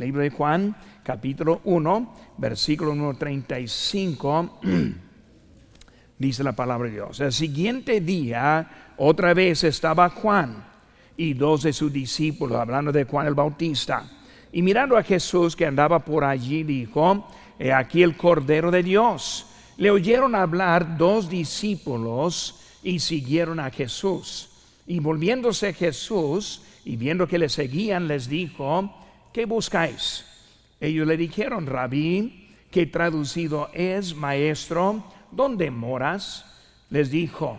libro de Juan, capítulo 1, versículo número 35, dice la palabra de Dios. El siguiente día, otra vez estaba Juan y 2 de sus discípulos, hablando de Juan el Bautista. Y mirando a Jesús que andaba por allí, dijo: He aquí el Cordero de Dios. Le oyeron hablar 2 discípulos y siguieron a Jesús. Y volviéndose Jesús y viendo que le seguían, les dijo: ¿Qué buscáis? Ellos le dijeron: Rabí, que traducido es maestro, ¿dónde moras? Les dijo: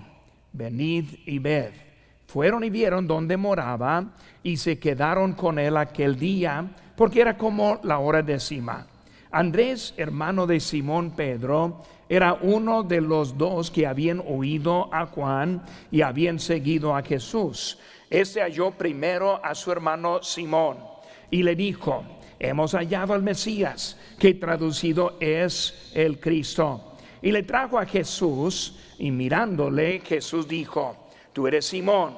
Venid y ved. Fueron y vieron dónde moraba y se quedaron con él aquel día, porque era como la hora 10. Andrés, hermano de Simón Pedro, era uno de los 2 que habían oído a Juan y habían seguido a Jesús. Este halló primero a su hermano Simón y le dijo: Hemos hallado al Mesías, que traducido es el Cristo. Y le trajo a Jesús, y mirándole, Jesús dijo: Tú eres Simón,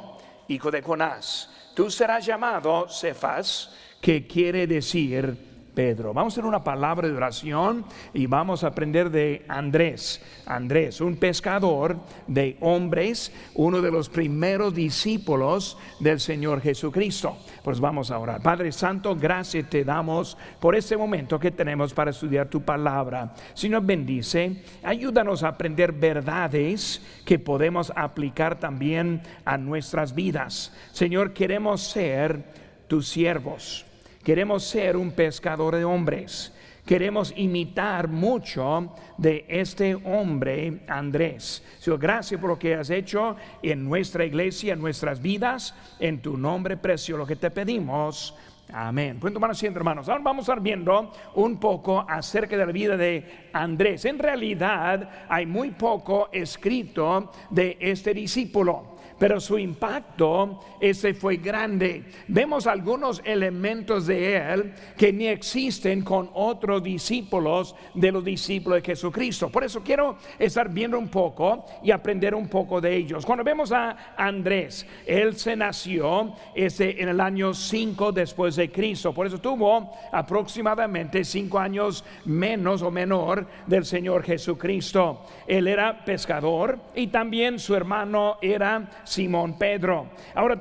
hijo de Jonás, tú serás llamado Cefas, que quiere decir Pedro. Vamos a hacer una palabra de oración y vamos a aprender de Andrés. Andrés, un pescador de hombres, uno de los primeros discípulos del Señor Jesucristo. Pues vamos a orar. Padre Santo, gracias te damos por este momento que tenemos para estudiar tu palabra. Señor, bendice, ayúdanos a aprender verdades que podemos aplicar también a nuestras vidas. Señor, queremos ser tus siervos. Queremos ser un pescador de hombres. Queremos imitar mucho de este hombre Andrés. Señor, gracias por lo que has hecho en nuestra iglesia, en nuestras vidas. En tu nombre precioso lo que te pedimos. Amén. Pues tomar asiento, hermanos. Ahora vamos a estar viendo un poco acerca de la vida de Andrés. En realidad hay muy poco escrito de este discípulo, pero su impacto fue grande. Vemos algunos elementos de él que ni existen con otros discípulos de los discípulos de Jesucristo. Por eso quiero estar viendo un poco y aprender un poco de ellos. Cuando vemos a Andrés, él se nació en el año 5 después de Cristo. Por eso tuvo aproximadamente 5 años menos o menor del Señor Jesucristo. Él era pescador y también su hermano era Simón Pedro. Ahora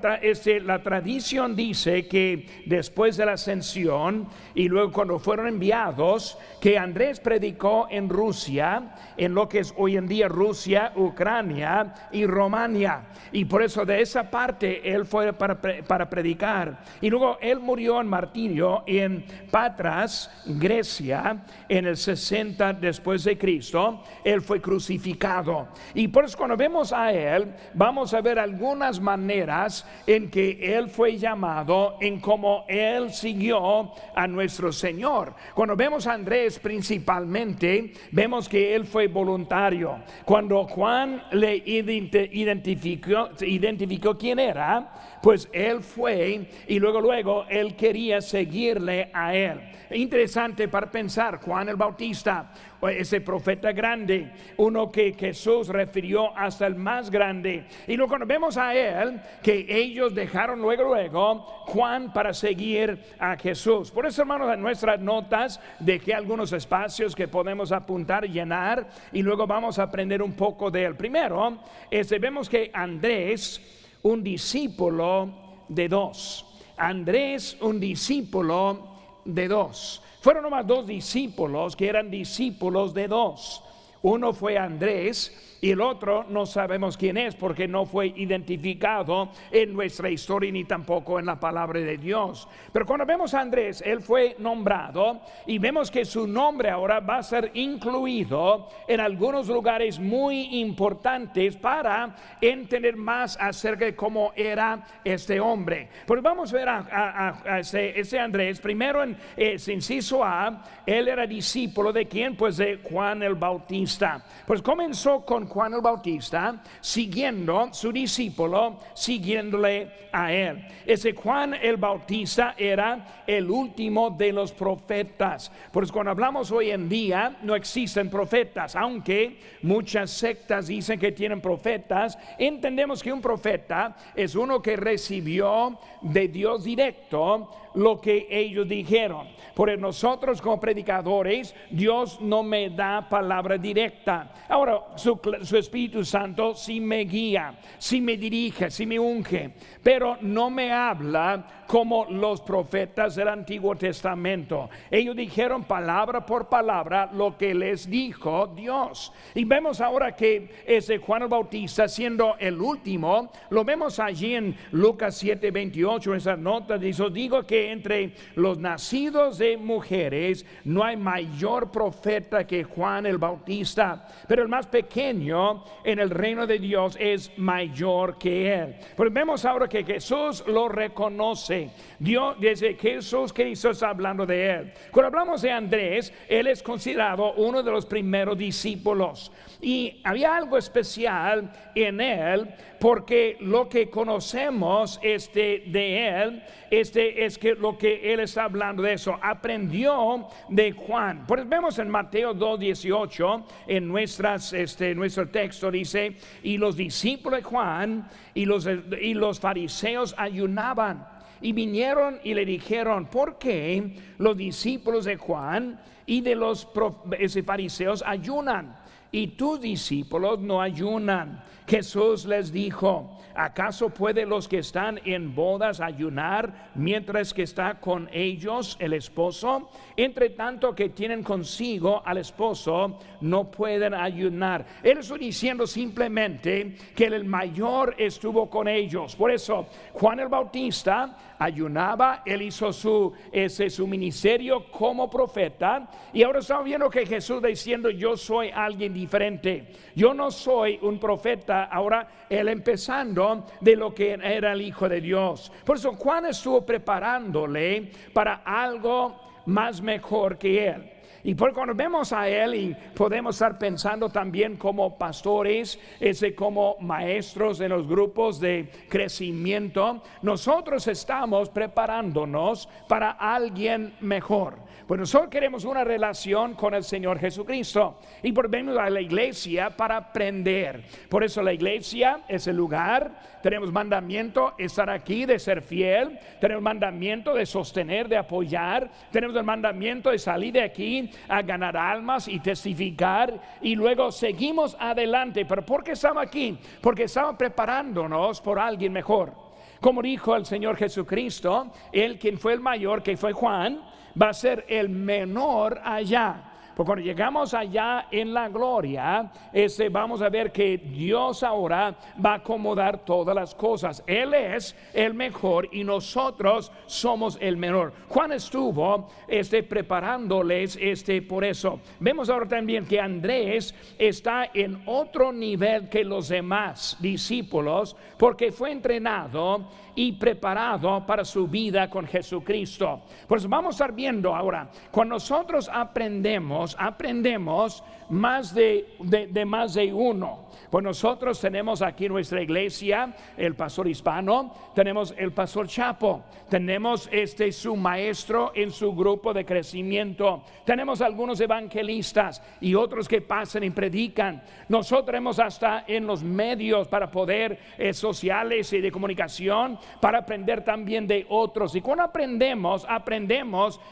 la tradición dice que después de la ascensión y luego cuando fueron enviados, que Andrés predicó en Rusia, en lo que es hoy en día Rusia, Ucrania y Romania, y por eso de esa parte él fue para predicar. Y luego él murió en martirio en Patras, Grecia, en el 60 después de Cristo. Él fue crucificado, y por eso cuando vemos a él vamos a ver algunas maneras en que él fue llamado, en cómo él siguió a nuestro Señor. Cuando vemos a Andrés principalmente, vemos que él fue voluntario. Cuando Juan le identificó quién era, pues él fue, y luego él quería seguirle a él. Interesante para pensar, Juan el Bautista, ese profeta grande, uno que Jesús refirió hasta el más grande, y luego cuando vemos a él, que ellos dejaron luego Juan para seguir a Jesús. Por eso, hermanos, en nuestras notas dejé algunos espacios que podemos apuntar, llenar, y luego vamos a aprender un poco de él. Primero, vemos que Andrés, un discípulo de 2. Andrés, un discípulo de 2. Fueron nomás 2 discípulos que eran discípulos de 2. Uno fue Andrés y el otro no sabemos quién es, porque no fue identificado en nuestra historia ni tampoco en la palabra de Dios. Pero cuando vemos a Andrés, él fue nombrado, y vemos que su nombre ahora va a ser incluido en algunos lugares muy importantes para entender más acerca de cómo era este hombre. Pues vamos a ver a ese Andrés. Primero, en inciso A, él era discípulo de ¿quién? Pues de Juan el Bautista. Bautista. Pues comenzó con Juan el Bautista, siguiendo su discípulo, siguiéndole a él. Ese Juan el Bautista era el último de los profetas. Pues cuando hablamos hoy en día, no existen profetas, aunque muchas sectas dicen que tienen profetas. Entendemos que un profeta es uno que recibió de Dios directo lo que ellos dijeron. Por nosotros como predicadores, Dios no me da palabra directa. Ahora su Espíritu Santo sí me guía, sí me dirige, sí me unge, pero no me habla como los profetas del Antiguo Testamento. Ellos dijeron palabra por palabra lo que les dijo Dios. Y vemos ahora que ese Juan el Bautista, siendo el último, lo vemos allí en Lucas 7:28, en esa nota dice: digo que entre los nacidos de mujeres no hay mayor profeta que Juan el Bautista, pero el más pequeño en el reino de Dios es mayor que él. Pues vemos ahora que Jesús lo reconoce. Dios, desde Jesús Cristo está hablando de él. Cuando hablamos de Andrés, él es considerado uno de los primeros discípulos, y había algo especial en él, porque lo que conocemos de él es que lo que él está hablando de eso, aprendió de Juan. Pues vemos en Mateo 2:18, en nuestro texto dice: y los discípulos de Juan y los fariseos ayunaban, y vinieron y le dijeron: ¿por qué los discípulos de Juan y de los fariseos ayunan, y tus discípulos no ayunan? Jesús les dijo: ¿acaso pueden los que están en bodas ayunar mientras que está con ellos el esposo? Entre tanto que tienen consigo al esposo, no pueden ayunar. Él está diciendo simplemente que el mayor estuvo con ellos. Por eso Juan el Bautista ayunaba, él hizo su ministerio como profeta, y ahora estamos viendo que Jesús diciendo: yo soy alguien diferente, yo no soy un profeta. Ahora él empezando de lo que era el Hijo de Dios. Por eso Juan estuvo preparándole para algo más mejor que él. Y por cuando vemos a él, y podemos estar pensando también como pastores, como maestros en los grupos de crecimiento, nosotros estamos preparándonos para alguien mejor. Pues nosotros queremos una relación con el Señor Jesucristo, y por venir a la iglesia para aprender. Por eso la iglesia es el lugar. Tenemos mandamiento estar aquí, de ser fiel. Tenemos mandamiento de sostener, de apoyar. Tenemos el mandamiento de salir de aquí a ganar almas y testificar, y luego seguimos adelante. Pero ¿por qué estamos aquí? Porque estamos preparándonos por alguien mejor. Como dijo el Señor Jesucristo, él quien fue el mayor, que fue Juan, va a ser el menor allá. Porque cuando llegamos allá en la gloria, vamos a ver que Dios ahora va a acomodar todas las cosas. Él es el mejor y nosotros somos el menor. Juan estuvo preparándoles por eso. Vemos ahora también que Andrés está en otro nivel que los demás discípulos, porque fue entrenado y preparado para su vida con Jesucristo. Pues vamos a estar viendo ahora, cuando nosotros aprendemos más de uno. Pues nosotros tenemos aquí en nuestra iglesia el pastor hispano, tenemos el pastor Chapo, tenemos su maestro en su grupo de crecimiento, tenemos algunos evangelistas y otros que pasan y predican. Nosotros tenemos hasta en los medios para poder sociales y de comunicación, para aprender también de otros. Y cuando aprendemos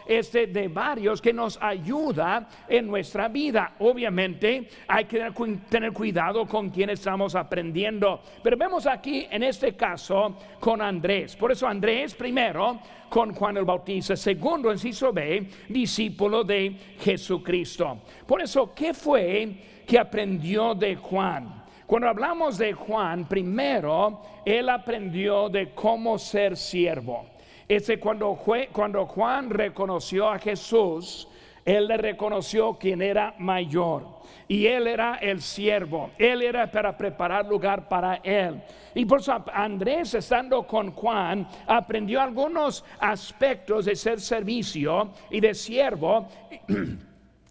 de varios que nos ayuda en nuestra vida. Obviamente hay que tener cuidado con quien estamos aprendiendo, pero vemos aquí en este caso con Andrés. Por eso Andrés primero con Juan el Bautista, segundo, inciso B, discípulo de Jesucristo. Por eso, ¿qué fue que aprendió de Juan? Cuando hablamos de Juan, primero él aprendió de cómo ser siervo. Cuando Juan reconoció a Jesús, él le reconoció quien era mayor, y él era el siervo. Él era para preparar lugar para él. Y por eso Andrés, estando con Juan, aprendió algunos aspectos de ser servicio y de siervo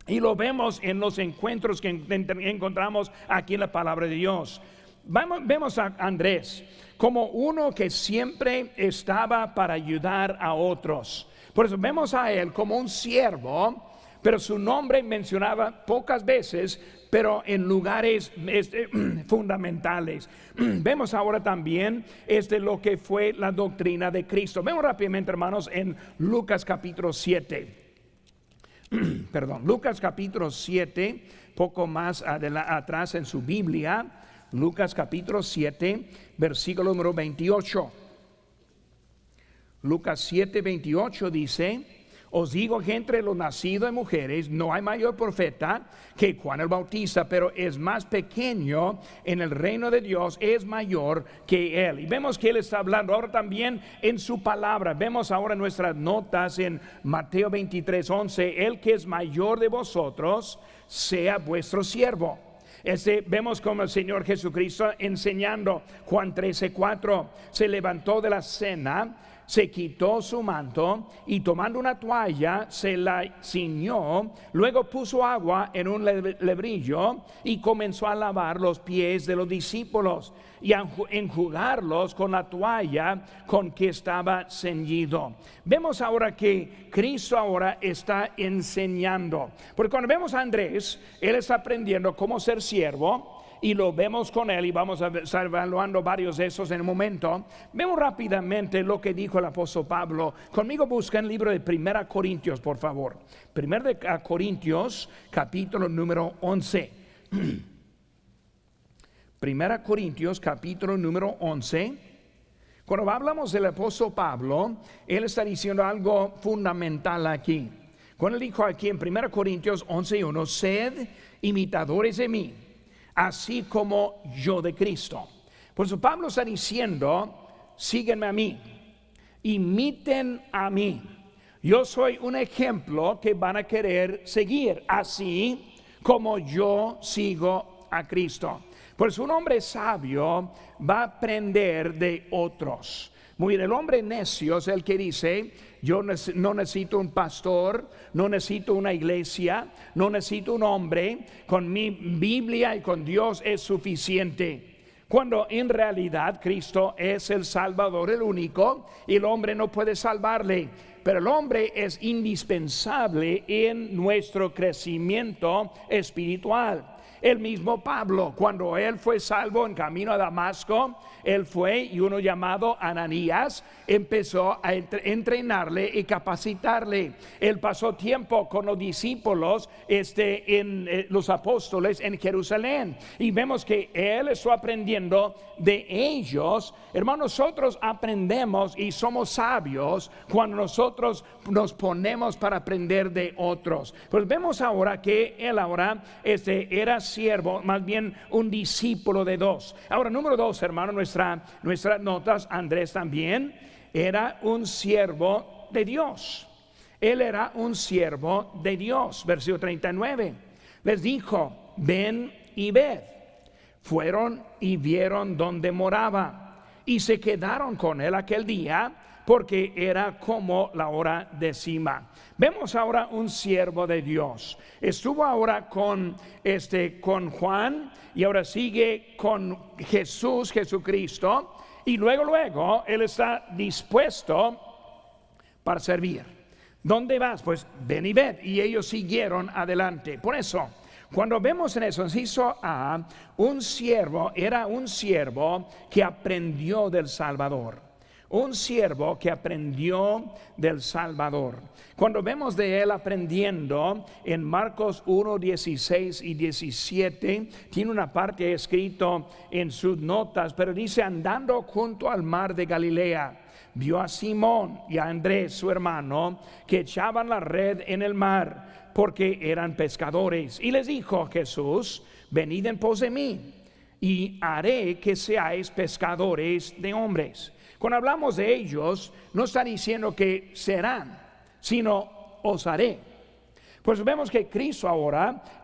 Y lo vemos en los encuentros que encontramos aquí en la palabra de Dios. Vemos a Andrés como uno que siempre estaba para ayudar a otros. Por eso vemos a él como un siervo, pero su nombre mencionaba pocas veces, pero en lugares fundamentales. Vemos ahora también lo que fue la doctrina de Cristo. Vemos rápidamente, hermanos, en Lucas capítulo 7. Perdón, Lucas capítulo 7, poco más atrás en su Biblia. Lucas capítulo 7, versículo número 28. Lucas 7, 28 dice: os digo que entre los nacidos de mujeres no hay mayor profeta que Juan el Bautista, pero es más pequeño en el reino de Dios, es mayor que él. Y vemos que él está hablando ahora también en su palabra. Vemos ahora nuestras notas en Mateo 23, 11: el que es mayor de vosotros sea vuestro siervo. Vemos como el Señor Jesucristo enseñando. Juan 13, 4: se levantó de la cena, se quitó su manto y tomando una toalla se la ciñó, luego puso agua en un lebrillo y comenzó a lavar los pies de los discípulos y a enjugarlos con la toalla con que estaba ceñido. Vemos ahora que Cristo ahora está enseñando, porque cuando vemos a Andrés, él está aprendiendo cómo ser siervo. Y lo vemos con él, y vamos a estar evaluando varios de esos en un momento. Vemos rápidamente lo que dijo el apóstol Pablo. Conmigo buscan el libro de 1 Corintios, por favor. 1 Corintios, capítulo número 11. 1 Corintios, capítulo número 11. Cuando hablamos del apóstol Pablo, él está diciendo algo fundamental aquí. Cuando él dijo aquí en 1 Corintios 11:1: sed imitadores de mí, así como yo de Cristo. Por eso Pablo está diciendo: síguenme a mí, imiten a mí. Yo soy un ejemplo que van a querer seguir, así como yo sigo a Cristo. Por eso un hombre sabio va a aprender de otros. Muy bien, el hombre necio es el que dice: yo no necesito un pastor, no necesito una iglesia, no necesito un hombre, con mi Biblia y con Dios es suficiente. Cuando en realidad Cristo es el Salvador, el único, y el hombre no puede salvarle. Pero el hombre es indispensable en nuestro crecimiento espiritual. El mismo Pablo, cuando él fue salvo en camino a Damasco, él fue, y uno llamado Ananías empezó a entrenarle y capacitarle. Él pasó tiempo con los discípulos, los apóstoles en Jerusalén, y vemos que él está aprendiendo de ellos. Hermanos, nosotros aprendemos y somos sabios cuando nosotros nos ponemos para aprender de otros. Pues vemos ahora que él ahora era siervo, más bien un discípulo de dos. Ahora, número 2, hermano, nuestras notas: Andrés también era un siervo de Dios. Él era un siervo de Dios. Versículo 39: les dijo: ven y ved. Fueron y vieron donde moraba, y se quedaron con él aquel día, porque era como la hora décima. Vemos ahora un siervo de Dios. Estuvo ahora con Juan, y ahora sigue con Jesucristo, y luego él está dispuesto para servir. ¿Dónde vas? Pues ven y ved. Y ellos siguieron adelante. Por eso, cuando vemos en eso, inciso A, un siervo era un siervo que aprendió del Salvador. Un siervo que aprendió del Salvador. Cuando vemos de él aprendiendo en Marcos 1, 16 y 17, tiene una parte escrito en sus notas, pero dice: andando junto al mar de Galilea, vio a Simón y a Andrés su hermano, que echaban la red en el mar, porque eran pescadores. Y les dijo Jesús: venid en pos de mí, y haré que seáis pescadores de hombres. Cuando hablamos de ellos, no está diciendo que serán, sino os haré. Pues vemos que Cristo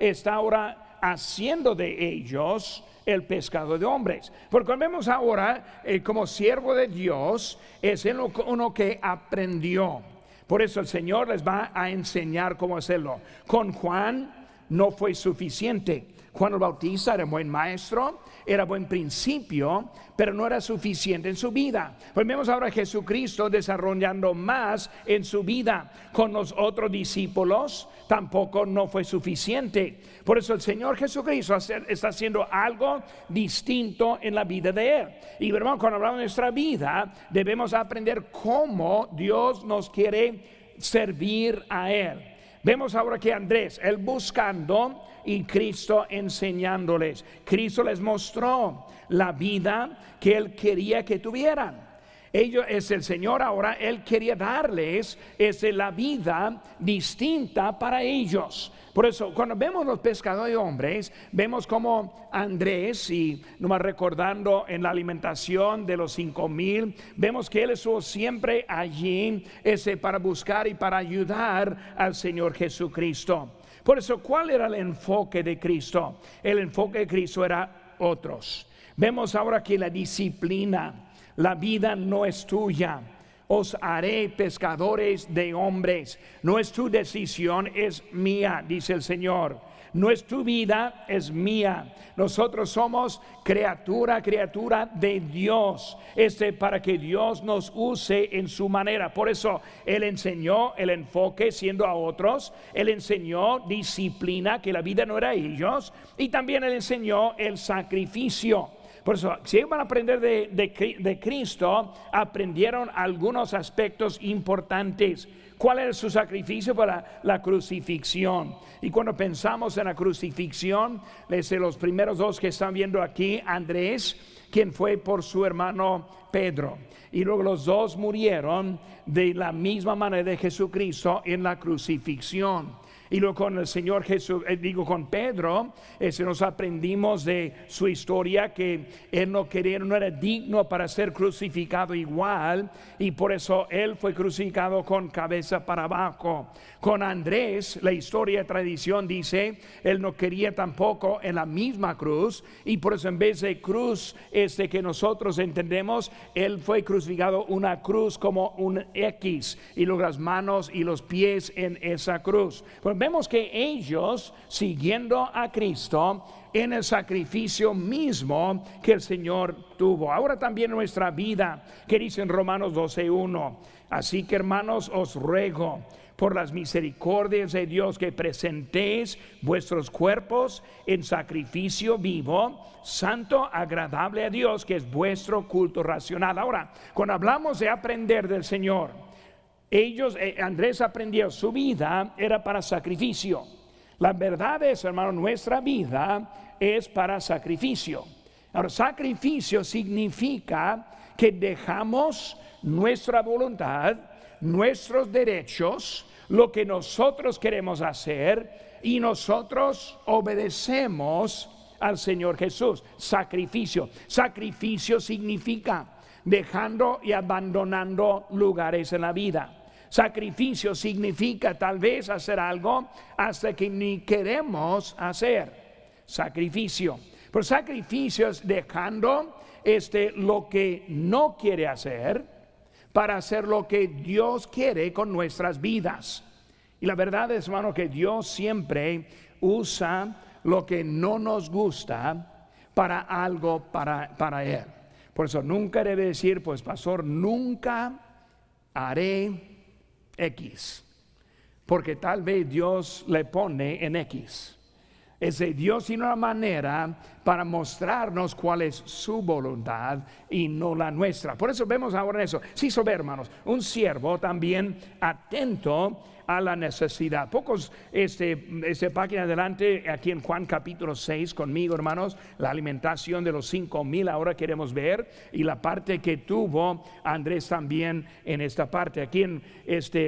está haciendo de ellos el pescado de hombres. Porque vemos ahora como siervo de Dios, es uno que aprendió. Por eso el Señor les va a enseñar cómo hacerlo. Con Juan no fue suficiente. Juan el Bautista era buen maestro, era buen principio, pero no era suficiente en su vida. Pues vemos ahora a Jesucristo desarrollando más en su vida. Con los otros discípulos tampoco no fue suficiente. Por eso el Señor Jesucristo está haciendo algo distinto en la vida de Él. Y hermano, cuando hablamos de nuestra vida, debemos aprender cómo Dios nos quiere servir a Él. Vemos ahora que Andrés, él buscando y Cristo enseñándoles. Cristo les mostró la vida que él quería que tuvieran. Ellos, es el Señor ahora, él quería darles la vida distinta para ellos. Por eso, cuando vemos los pescadores de hombres, vemos como Andrés, y nomás recordando en la alimentación de los 5,000, vemos que él estuvo siempre allí para buscar y para ayudar al Señor Jesucristo. Por eso, ¿cuál era el enfoque de Cristo? El enfoque de Cristo era otros. Vemos ahora que la disciplina, la vida no es tuya. Os haré pescadores de hombres. No es tu decisión, es mía, dice el Señor. No es tu vida, es mía. Nosotros somos criatura de Dios. Para que Dios nos use en su manera. Por eso Él enseñó el enfoque siendo a otros. Él enseñó disciplina, que la vida no era ellos. Y también Él enseñó el sacrificio. Por eso, si van a aprender de Cristo, aprendieron algunos aspectos importantes. ¿Cuál es su sacrificio? Para la crucifixión. Y cuando pensamos en la crucifixión, los primeros dos que están viendo aquí, Andrés, quien fue por su hermano Pedro. Y luego los dos murieron de la misma manera de Jesucristo en la crucifixión. Y luego con el Señor Jesús, con Pedro, nos aprendimos de su historia que él no era digno para ser crucificado igual, y por eso él fue crucificado con cabeza para abajo. Con Andrés, la historia, tradición dice, él no quería tampoco en la misma cruz, y por eso en vez de cruz que nosotros entendemos, él fue crucificado una cruz como un X, y luego las manos y los pies en esa cruz. Pues vemos que ellos, siguiendo a Cristo en el sacrificio mismo que el Señor tuvo. Ahora también nuestra vida, que dice en Romanos 12:1. Así que, hermanos, os ruego por las misericordias de Dios que presentéis vuestros cuerpos en sacrificio vivo, santo, agradable a Dios, que es vuestro culto racional. Ahora, cuando hablamos de aprender del Señor, Andrés aprendió, su vida era para sacrificio. La verdad es, hermano, nuestra vida es para sacrificio. Ahora, sacrificio significa que dejamos nuestra voluntad, nuestros derechos, lo que nosotros queremos hacer, y nosotros obedecemos al Señor Jesús. Sacrificio significa dejando y abandonando lugares en la vida. Sacrificio significa tal vez hacer algo hasta que ni queremos hacer. Sacrificio. Pero sacrificio es dejando lo que no quiere hacer para hacer lo que Dios quiere con nuestras vidas. Y la verdad es, hermano, que Dios siempre usa lo que no nos gusta para algo para Él. Por eso nunca debe decir, pues pastor, nunca haré X, porque tal vez Dios le pone en X. Dios tiene una manera para mostrarnos cuál es su voluntad y no la nuestra. Por eso vemos ahora eso. Sí, hermanos, un siervo también atento a la necesidad. Pocos, página adelante, aquí en Juan capítulo 6 conmigo, hermanos, la alimentación de los 5,000 ahora queremos ver, y la parte que tuvo Andrés también en esta parte. Aquí en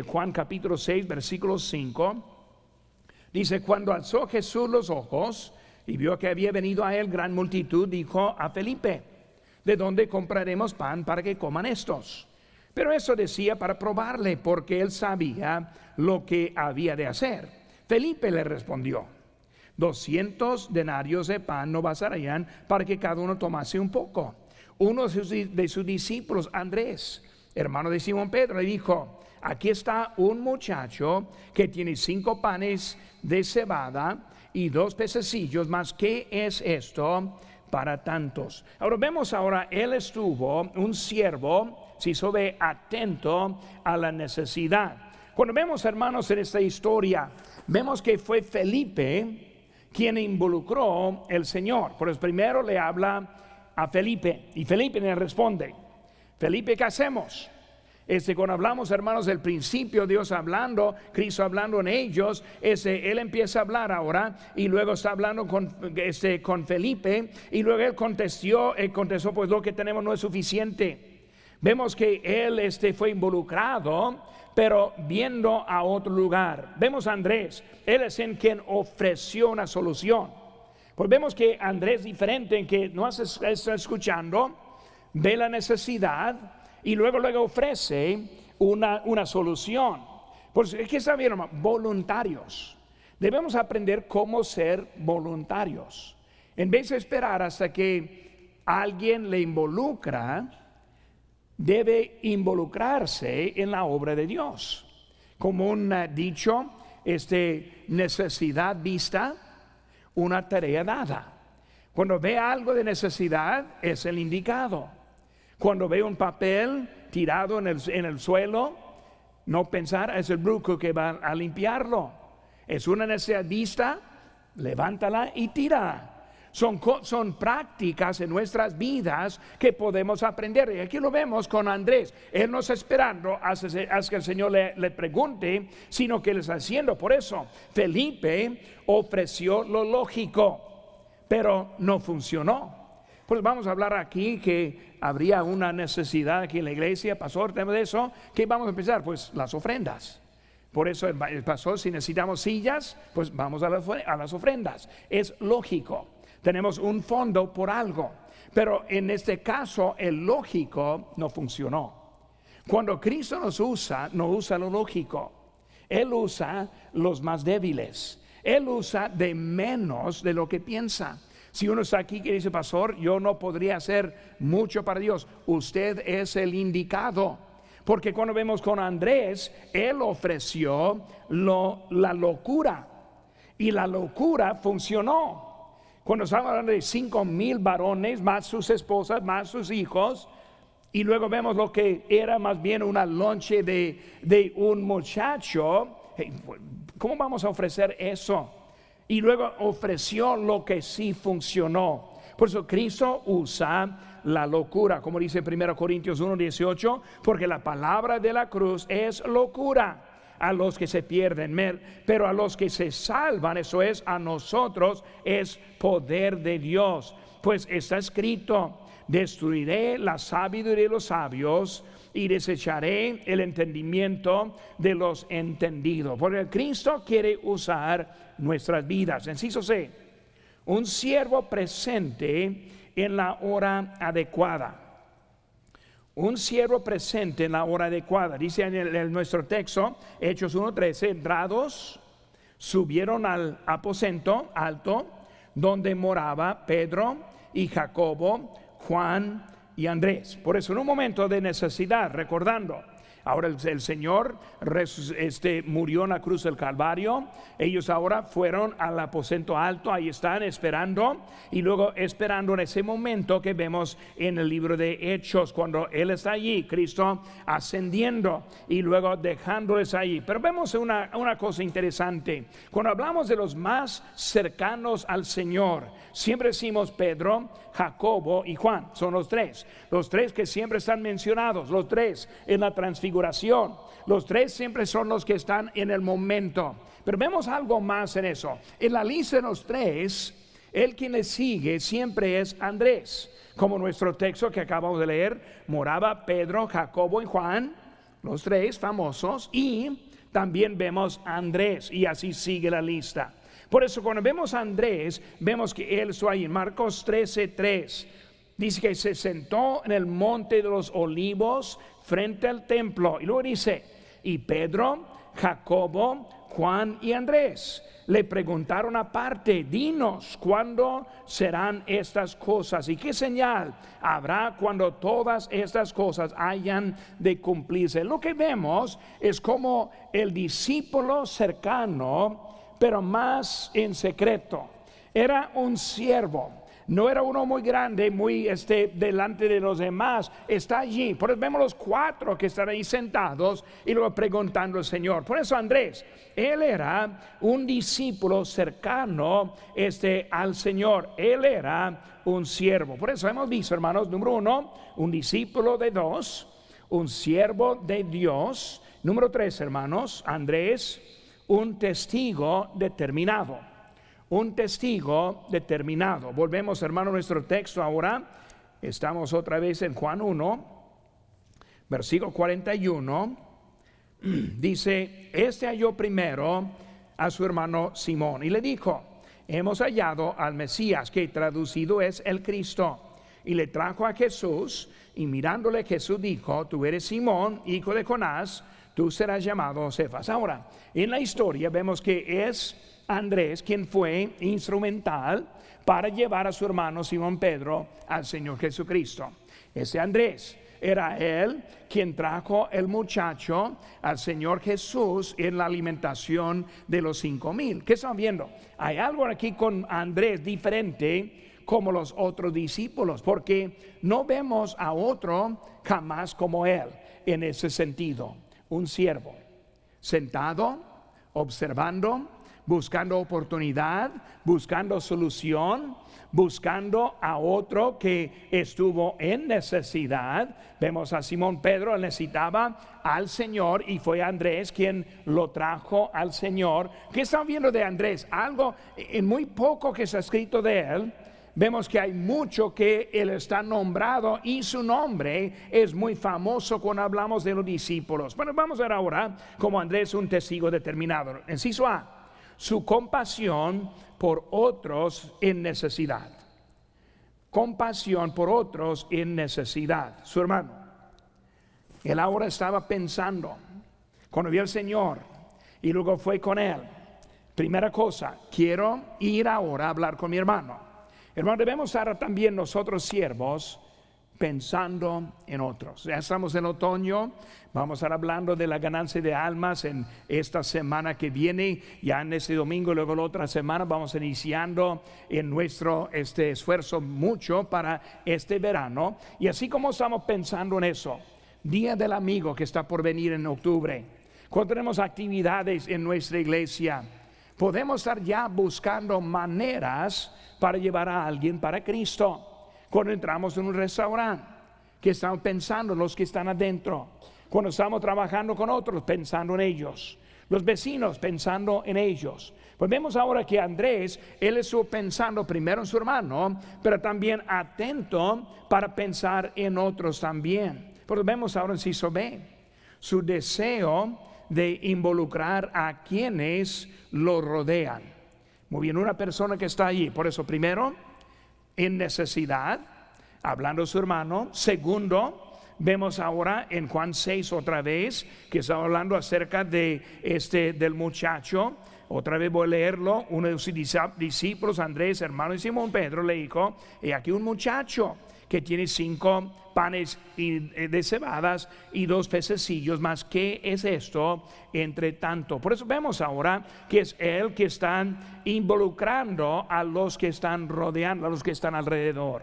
Juan capítulo 6, versículo 5. Dice, cuando alzó Jesús los ojos y vio que había venido a él gran multitud, dijo a Felipe, ¿de dónde compraremos pan para que coman estos? Pero eso decía para probarle, porque él sabía lo que había de hacer. Felipe le respondió, 200 denarios de pan no bastarían para que cada uno tomase un poco. Uno de sus discípulos, Andrés, hermano de Simón Pedro, le dijo, Aquí está un muchacho que tiene 5 panes de cebada y 2 pececillos más. ¿Qué es esto para tantos? Ahora vemos él estuvo, un siervo, si se ve atento a la necesidad. Cuando vemos, hermanos, en esta historia, vemos que fue Felipe quien involucró el Señor. Por eso primero le habla a Felipe y Felipe le responde. Felipe, ¿qué hacemos? Cuando hablamos, hermanos, del principio, Dios hablando, Cristo hablando en ellos, él empieza a hablar ahora y luego está hablando con Felipe y luego él contestó, pues lo que tenemos no es suficiente. Vemos que él fue involucrado, pero viendo a otro lugar. Vemos a Andrés, él es en quien ofreció una solución. Pues vemos que Andrés es diferente, en que no está escuchando, ve la necesidad y luego ofrece una solución. Pues es que está bien, hermano, voluntarios. Debemos aprender cómo ser voluntarios. En vez de esperar hasta que alguien le involucra, debe involucrarse en la obra de Dios. Como un dicho, necesidad vista, una tarea dada. Cuando ve algo de necesidad, es el indicado. Cuando ve un papel tirado en el suelo, no pensar, es el brujo que va a limpiarlo. Es una necesidad vista, levántala y tira. Son prácticas en nuestras vidas que podemos aprender. Y aquí lo vemos con Andrés. Él no está esperando hasta que el Señor le pregunte, sino que le está haciendo. Por eso Felipe ofreció lo lógico, pero no funcionó. Pues vamos a hablar aquí que habría una necesidad aquí en la iglesia, pastor, tema de eso. ¿Qué vamos a empezar? Pues las ofrendas. Por eso el pastor, si necesitamos sillas, pues vamos a las ofrendas. Es lógico. Tenemos un fondo por algo. Pero en este caso, el lógico no funcionó. Cuando Cristo nos usa, no usa lo lógico. Él usa los más débiles. Él usa de menos de lo que piensa. Si uno está aquí que dice, pastor, yo no podría hacer mucho para Dios, usted es el indicado. Porque cuando vemos con Andrés, él ofreció la locura y la locura funcionó. Cuando estamos hablando de 5,000 varones, más sus esposas, más sus hijos, y luego vemos lo que era más bien una lonche de un muchacho, ¿cómo vamos a ofrecer eso? Y luego ofreció lo que sí funcionó. Por eso Cristo usa la locura, como dice 1 Corintios 1:18, porque la palabra de la cruz es locura a los que se pierden, pero a los que se salvan, eso es, a nosotros, es poder de Dios. Pues está escrito, destruiré la sabiduría de los sabios y desecharé el entendimiento de los entendidos. Porque Cristo quiere usar nuestras vidas. Inciso C, un siervo presente en la hora adecuada. Un siervo presente en la hora adecuada. Dice en nuestro texto, Hechos 1:13, entrados, subieron al aposento alto donde moraba Pedro y Jacobo, Juan y Andrés. Por eso en un momento de necesidad, recordando, ahora el Señor murió en la cruz del Calvario. Ellos ahora fueron al aposento alto, ahí están esperando, y luego esperando en ese momento que vemos en el libro de Hechos, cuando Él está allí, Cristo ascendiendo y luego dejándoles allí. Pero vemos una cosa interesante. Cuando hablamos de los más cercanos al Señor, siempre decimos Pedro, Jacobo y Juan. Son los tres que siempre están mencionados, los tres en la transfiguración. Los tres siempre son los que están en el momento. Pero vemos algo más en eso. En la lista de los tres, el quien le sigue siempre es Andrés. Como nuestro texto que acabamos de leer, moraba Pedro, Jacobo y Juan, los tres famosos, y también vemos a Andrés, y así sigue la lista. Por eso cuando vemos a Andrés, vemos que él está ahí en Marcos 13:3. Dice que se sentó en el monte de los olivos frente al templo. Y luego dice, y Pedro, Jacobo, Juan y Andrés. Le preguntaron aparte, dinos, ¿cuándo serán estas cosas? ¿Y qué señal habrá cuando todas estas cosas hayan de cumplirse? Lo que vemos es como el discípulo cercano, pero más en secreto, era un siervo. No era uno muy grande, muy delante de los demás. Está allí. Por eso vemos los 4 que están ahí sentados y luego preguntando al Señor. Por eso Andrés, él era un discípulo cercano al Señor. Él era un siervo. Por eso hemos visto, hermanos, número 1, un discípulo de Dios, un siervo de Dios. Número 3, hermanos, Andrés, un testigo determinado. Un testigo determinado. Volvemos, hermano, a nuestro texto ahora. Estamos otra vez en Juan 1, versículo 41. Dice, halló primero a su hermano Simón y le dijo, hemos hallado al Mesías, que traducido es el Cristo. Y le trajo a Jesús, y mirándole Jesús dijo, tú eres Simón, hijo de Jonás, tú serás llamado Cefas. Ahora, en la historia vemos que es Andrés quien fue instrumental para llevar a su hermano Simón Pedro al Señor Jesucristo. Ese Andrés era él quien trajo el muchacho al Señor Jesús en la alimentación de los 5,000. ¿Qué están viendo? Hay algo aquí con Andrés diferente como los otros discípulos, porque no vemos a otro jamás como él en ese sentido. Un siervo sentado, observando, buscando oportunidad, buscando solución, buscando a otro que estuvo en necesidad. Vemos a Simón Pedro, él necesitaba al Señor y fue Andrés quien lo trajo al Señor. ¿Qué están viendo de Andrés? Algo en muy poco que se ha escrito de él. Vemos que hay mucho que él está nombrado y su nombre es muy famoso cuando hablamos de los discípulos. Bueno, vamos a ver ahora como Andrés un testigo determinado. Inciso A, su compasión por otros en necesidad. Compasión por otros en necesidad. Su hermano, él ahora estaba pensando, cuando vio al Señor y luego fue con él. Primera cosa, quiero ir ahora a hablar con mi hermano. Hermano, debemos estar también nosotros siervos pensando en otros. Ya estamos en otoño, vamos a estar hablando de la ganancia de almas en esta semana que viene, ya en este domingo, luego la otra semana vamos iniciando en nuestro esfuerzo mucho para este verano. Y así como estamos pensando en eso, Día del Amigo que está por venir en octubre, cuando tenemos actividades en nuestra iglesia, podemos estar ya buscando maneras para llevar a alguien para Cristo. Cuando entramos en un restaurante, que estamos pensando en los que están adentro. Cuando estamos trabajando con otros, pensando en ellos. Los vecinos, pensando en ellos. Pues vemos ahora que Andrés, él estuvo pensando primero en su hermano, pero también atento para pensar en otros también. Pues vemos ahora en inciso B, su deseo de involucrar a quienes lo rodean. Muy bien, una persona que está allí. Por eso, primero, en necesidad, hablando de su hermano. Segundo, vemos ahora en Juan 6 otra vez que está hablando acerca de del muchacho. Otra vez voy a leerlo. Uno de sus discípulos, Andrés, hermano de Simón Pedro, le dijo, he aquí un muchacho que tiene 5 panes de cebadas y 2 pececillos más. ¿Qué es esto entre tanto? Por eso vemos ahora que es él que está involucrando a los que están rodeando, a los que están alrededor.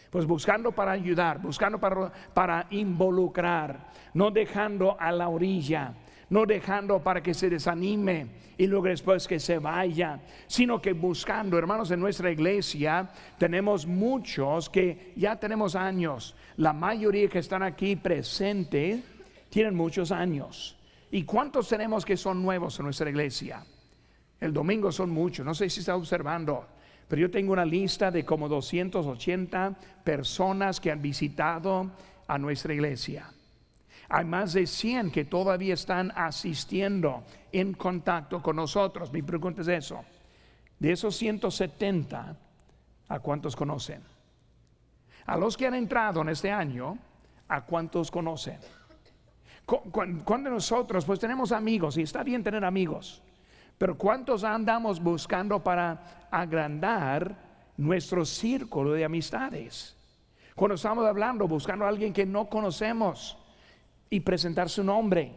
Pues buscando para ayudar, buscando para involucrar, no dejando a la orilla, no dejando para que se desanime y luego después que se vaya, sino que buscando. Hermanos, en nuestra iglesia tenemos muchos que ya tenemos años. La mayoría que están aquí presentes tienen muchos años. ¿Y cuántos tenemos que son nuevos en nuestra iglesia? El domingo son muchos, no sé si está observando, pero yo tengo una lista de como 280 personas que han visitado a nuestra iglesia. Hay más de 100 que todavía están asistiendo en contacto con nosotros. Mi pregunta es eso. De esos 170, ¿a cuántos conocen? A los que han entrado en este año, ¿a cuántos conocen? Cuando nosotros pues tenemos amigos, y está bien tener amigos, Pero ¿cuántos andamos buscando para agrandar nuestro círculo de amistades? Cuando estamos hablando, buscando a alguien que no conocemos y presentar su nombre,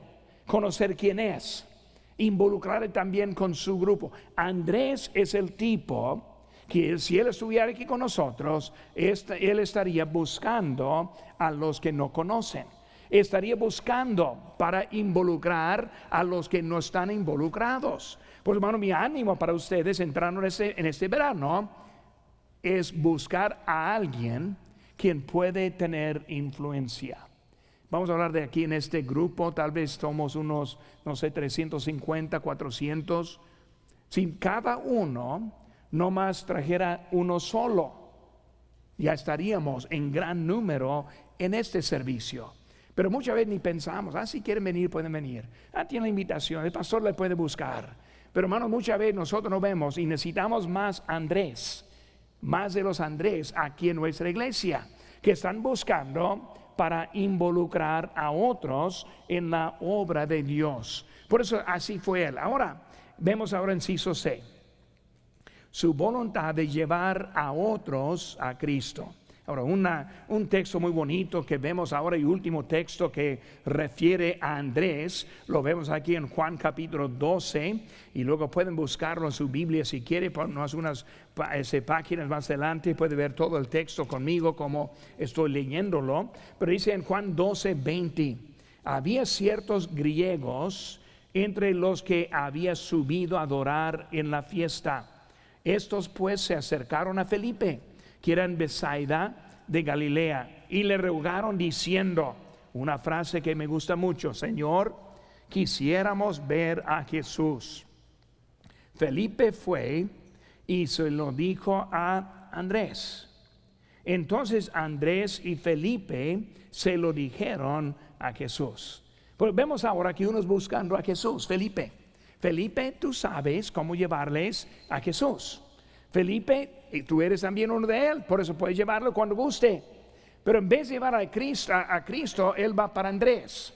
conocer quién es, involucrar también con su grupo. Andrés es el tipo que si él estuviera aquí con nosotros, él estaría buscando a los que no conocen. Estaría buscando para involucrar a los que no están involucrados. Pues hermano, mi ánimo para ustedes entrando en este verano es buscar a alguien quien puede tener influencia. Vamos a hablar de aquí en este grupo, tal vez somos unos, no sé, 350, 400. Si cada uno no más trajera uno solo, ya estaríamos en gran número en este servicio. Pero muchas veces ni pensamos, si quieren venir, pueden venir. Tiene la invitación, el pastor le puede buscar. Pero hermano, muchas veces nosotros no vemos y necesitamos más Andrés, más de los Andrés aquí en nuestra iglesia, que están buscando para involucrar a otros en la obra de Dios. Por eso así fue él. Ahora, vemos ahora inciso C, su voluntad de llevar a otros a Cristo. Ahora, un texto muy bonito que vemos ahora y último texto que refiere a Andrés, lo vemos aquí en Juan capítulo 12 y luego pueden buscarlo en su Biblia si quiere, ponernos unas páginas más adelante, puede ver todo el texto conmigo como estoy leyéndolo, pero dice en Juan 12, 20, había ciertos griegos entre los que había subido a adorar en la fiesta. Estos pues se acercaron a Felipe, que era en Betsaida de Galilea, y le rogaron diciendo, una frase que me gusta mucho: Señor, quisiéramos ver a Jesús. Felipe fue y se lo dijo a Andrés. Entonces Andrés y Felipe se lo dijeron a Jesús. Pues vemos ahora que uno es buscando a Jesús. Felipe, tú sabes cómo llevarles a Jesús. Felipe, tú eres también uno de él, por eso puedes llevarlo cuando guste. Pero en vez de llevar a Cristo, él va para Andrés.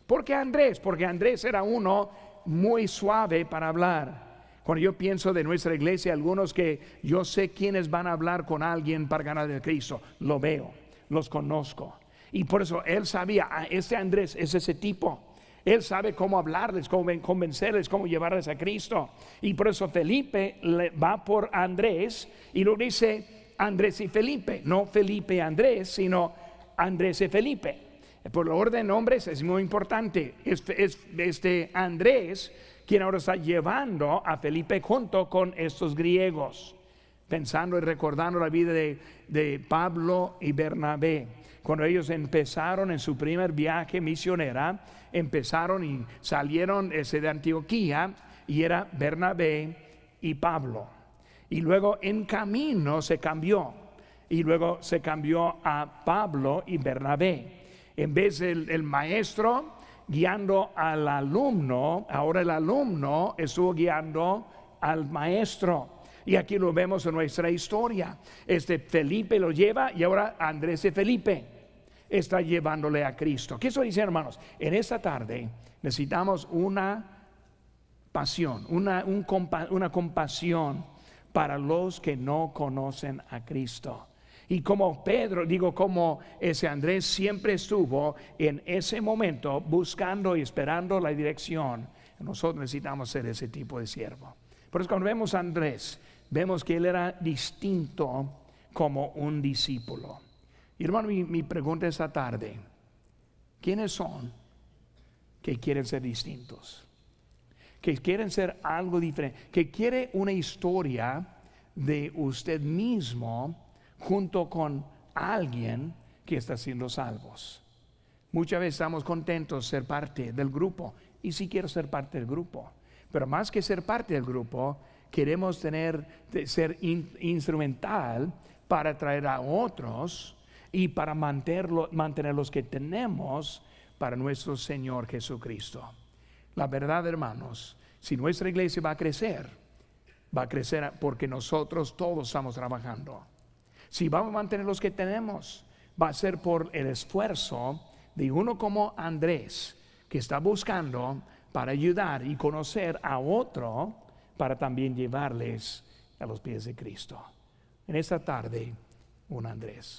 ¿Por qué Andrés? Porque Andrés era uno muy suave para hablar. Cuando yo pienso de nuestra iglesia, algunos que yo sé quiénes van a hablar con alguien para ganar a Cristo, lo veo, los conozco. Y por eso él sabía, este Andrés es ese tipo. Él sabe cómo hablarles, cómo convencerles, cómo llevarles a Cristo. Y por eso Felipe va por Andrés y lo dice Andrés y Felipe. No Felipe y Andrés, sino Andrés y Felipe. Por el orden de nombres es muy importante. Es Andrés quien ahora está llevando a Felipe junto con estos griegos. Pensando y recordando la vida de Pablo y Bernabé. Cuando ellos empezaron en su primer viaje misionera, empezaron y salieron de Antioquía, y era Bernabé y Pablo. Y luego en camino se cambió, y luego se cambió a Pablo y Bernabé. En vez del maestro guiando al alumno, ahora el alumno estuvo guiando al maestro. Y aquí lo vemos en nuestra historia. Felipe lo lleva, y ahora Andrés y Felipe está llevándole a Cristo. ¿Qué estoy diciendo, hermanos? En esta tarde necesitamos una pasión, una compasión para los que no conocen a Cristo. Y como como ese Andrés siempre estuvo en ese momento buscando y esperando la dirección, nosotros necesitamos ser ese tipo de siervo. Por eso cuando vemos a Andrés, vemos que él era distinto como un discípulo. Y hermano, mi pregunta esta tarde: ¿quiénes son que quieren ser distintos? Que quieren ser algo diferente, que quiere una historia de usted mismo junto con alguien que está siendo salvos. Muchas veces estamos contentos de ser parte del grupo, y sí quiero ser parte del grupo, pero más que ser parte del grupo, queremos ser instrumental para traer a otros y para mantener los que tenemos para nuestro Señor Jesucristo. La verdad, hermanos, si nuestra iglesia va a crecer porque nosotros todos estamos trabajando. Si vamos a mantener los que tenemos, va a ser por el esfuerzo de uno como Andrés, que está buscando para ayudar y conocer a otro para también llevarles a los pies de Cristo. En esta tarde, un Andrés.